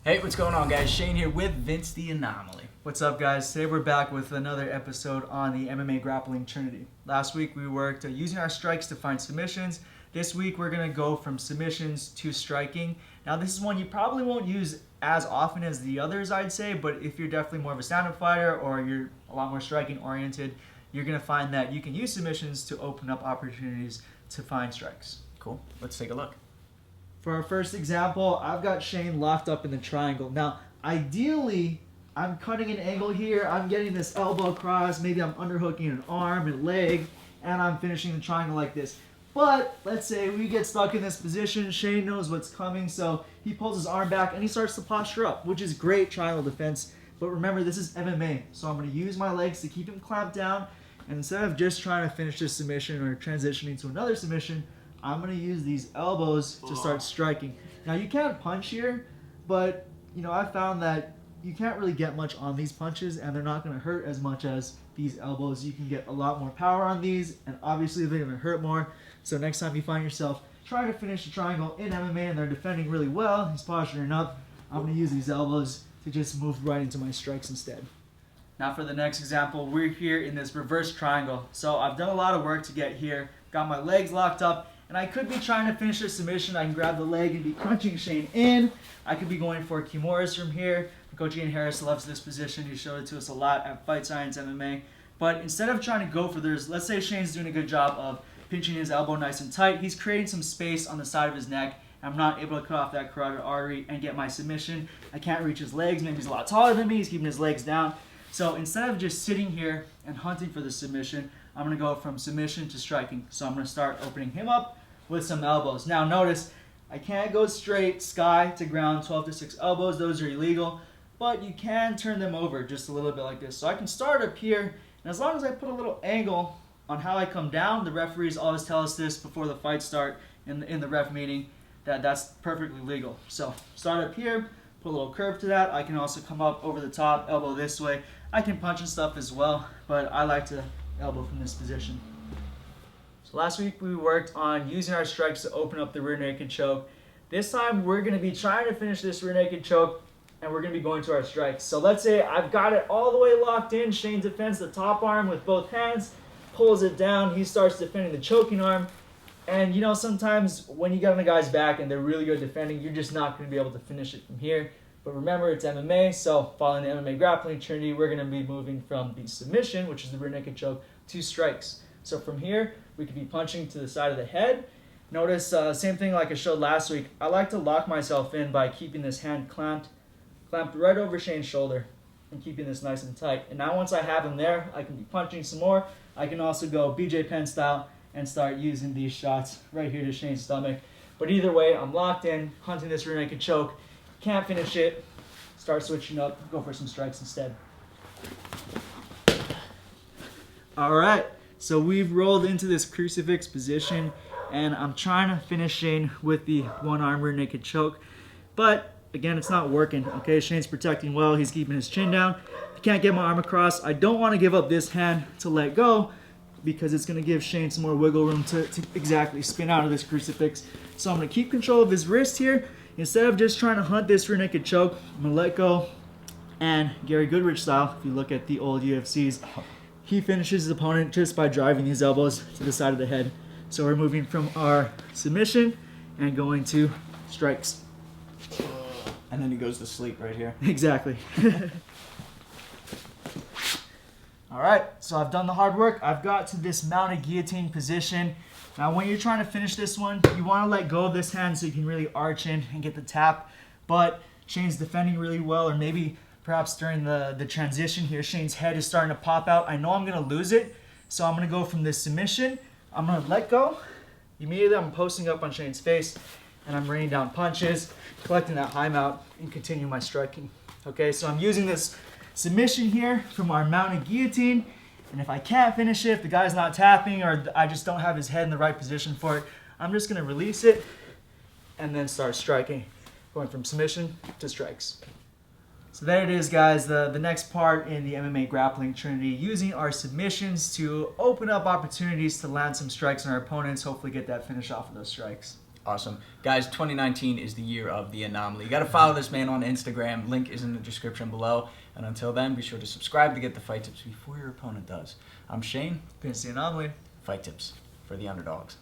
Hey, what's going on, guys? Shane here with Vince the Anomaly. What's up, guys? Today we're back with another episode on the MMA Grappling Trinity. Last week we worked using our strikes to find submissions. This week we're going to go from submissions to striking. Now this is one you probably won't use as often as the others, I'd say, but if you're definitely more of a stand-up fighter or you're a lot more striking oriented, you're going to find that you can use submissions to open up opportunities to find strikes. Cool. Let's take a look. For our first example, I've got Shane locked up in the triangle. Now, ideally, I'm cutting an angle here. I'm getting this elbow across. Maybe I'm underhooking an arm and leg, and I'm finishing the triangle like this. But let's say we get stuck in this position. Shane knows what's coming, so he pulls his arm back and he starts to posture up, which is great triangle defense. But remember, this is MMA, so I'm going to use my legs to keep him clamped down. And instead of just trying to finish this submission or transitioning to another submission, I'm going to use these elbows to start striking. Now, you can punch here, but, I found that you can't really get much on these punches, and they're not going to hurt as much as these elbows. You can get a lot more power on these, and obviously they're going to hurt more. So next time you find yourself trying to finish a triangle in MMA and they're defending really well, he's posturing up, I'm going to use these elbows to just move right into my strikes instead. Now for the next example, we're here in this reverse triangle. So I've done a lot of work to get here, got my legs locked up, and I could be trying to finish a submission. I can grab the leg and be crunching Shane in. I could be going for Kimuras from here. Coach Ian Harris loves this position. He showed it to us a lot at Fight Science MMA. But instead of trying to go for this, let's say Shane's doing a good job of pinching his elbow nice and tight. He's creating some space on the side of his neck. I'm not able to cut off that carotid artery and get my submission. I can't reach his legs. Maybe he's a lot taller than me. He's keeping his legs down. So instead of just sitting here and hunting for the submission, I'm going to go from submission to striking. So I'm going to start opening him up with some elbows. Now notice, I can't go straight sky to ground, 12 to 6 elbows. Those are illegal. But you can turn them over just a little bit like this. So I can start up here, and as long as I put a little angle on how I come down, the referees always tell us this before the fight start in the ref meeting, that's perfectly legal. So start up here, put a little curve to that. I can also come up over the top, elbow this way. I can punch and stuff as well, but I like to elbow from this position. So last week we worked on using our strikes to open up the rear naked choke. This time we're going to be trying to finish this rear naked choke, and we're going to be going to our strikes. So let's say I've got it all the way locked in. Shane defends the top arm with both hands, pulls it down. He starts defending the choking arm. And sometimes when you get on the guy's back and they're really good defending, you're just not going to be able to finish it from here. But remember, it's MMA, so following the MMA Grappling Trinity, we're going to be moving from the submission, which is the rear naked choke, to strikes. So from here, we could be punching to the side of the head. Notice, same thing like I showed last week. I like to lock myself in by keeping this hand clamped right over Shane's shoulder and keeping this nice and tight. And now once I have him there, I can be punching some more. I can also go BJ Penn style and start using these shots right here to Shane's stomach. But either way, I'm locked in, hunting this rear naked choke. Can't finish it. Start switching up, go for some strikes instead. All right, so we've rolled into this crucifix position, and I'm trying to finish Shane with the one arm rear naked choke. But again, it's not working. Okay, Shane's protecting well. He's keeping his chin down. I can't get my arm across. I don't want to give up this hand to let go because it's going to give Shane some more wiggle room to exactly spin out of this crucifix. So I'm going to keep control of his wrist here. Instead of just trying to hunt this rear naked choke, I'm going to let go. And Gary Goodrich style, if you look at the old UFCs, he finishes his opponent just by driving these elbows to the side of the head. So we're moving from our submission and going to strikes. And then he goes to sleep right here. Exactly. All right, so I've done the hard work. I've got to this mounted guillotine position. Now, when you're trying to finish this one, you want to let go of this hand so you can really arch in and get the tap. But Shane's defending really well, or maybe perhaps during the transition here, Shane's head is starting to pop out. I know I'm going to lose it, so I'm going to go from this submission. I'm going to let go. Immediately, I'm posting up on Shane's face, and I'm raining down punches, collecting that high mount, and continue my striking. Okay, so I'm using this submission here from our mounted guillotine, and if I can't finish it, if the guy's not tapping or I just don't have his head in the right position for it, I'm just going to release it and then start striking, going from submission to strikes. So there it is, guys, the next part in the MMA Grappling Trinity, using our submissions to open up opportunities to land some strikes on our opponents, hopefully get that finish off of those strikes. Awesome. Guys, 2019 is the year of the Anomaly. You got to follow this man on Instagram. Link is in the description below. And until then, be sure to subscribe to get the fight tips before your opponent does. I'm Shane. Vince the Anomaly. Fight tips for the underdogs.